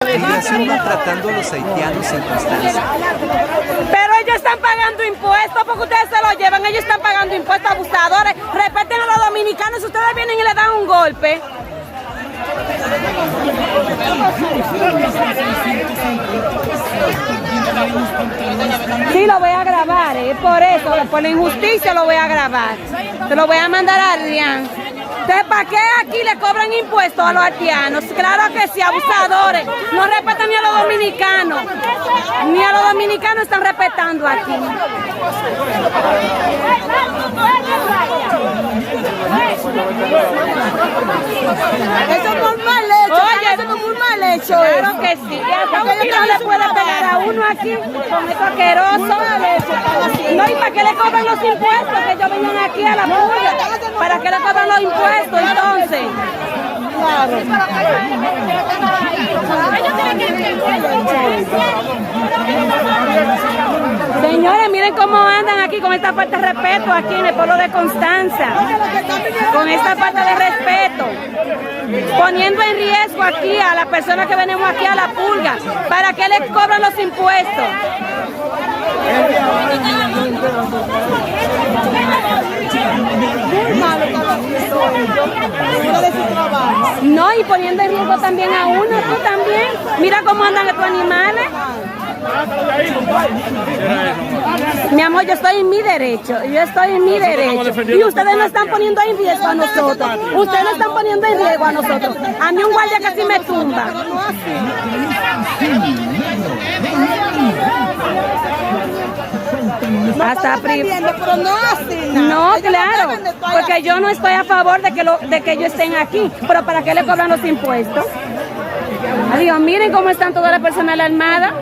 Mira, siguen maltratando a los haitianos en Constanza. Pero ellos están pagando impuestos porque ustedes se lo llevan. Ellos están pagando impuestos, abusadores. Respeten a los dominicanos. Si ustedes vienen y le dan un golpe. Sí, lo voy a grabar, por eso, por la injusticia lo voy a grabar. Se lo voy a mandar a Adrián. Entonces, ¿para qué aquí le cobran impuestos a los haitianos? Claro que sí, abusadores. No respetan ni a los dominicanos. Ni a los dominicanos están respetando aquí. Eso es muy mal hecho. Oye, eso es muy mal hecho. Claro que sí. Y hasta un tiro le puede pegar a uno aquí con esto asqueroso. No, ¿y para qué le cobran los impuestos? Que ellos vengan aquí a la puya. ¿Para qué le cobran los impuestos entonces? Claro. Señores, miren cómo andan aquí con esta falta de respeto aquí en el pueblo de Constanza. Con esta falta de respeto. Poniendo en riesgo aquí a las personas que venimos aquí a la pulga. ¿Para qué les cobran los impuestos? No, y poniendo en riesgo también a uno, tú también. Mira cómo andan estos animales. Mi amor, yo estoy en mi derecho, y ustedes no están poniendo en riesgo a nosotros, ustedes no están poniendo en riesgo a nosotros. A mí un guardia casi me tumba. Hasta pero no así. No, claro, porque yo no estoy a favor de que ellos estén aquí, pero ¿para qué le cobran los impuestos? Adiós, miren cómo están toda la personal armada.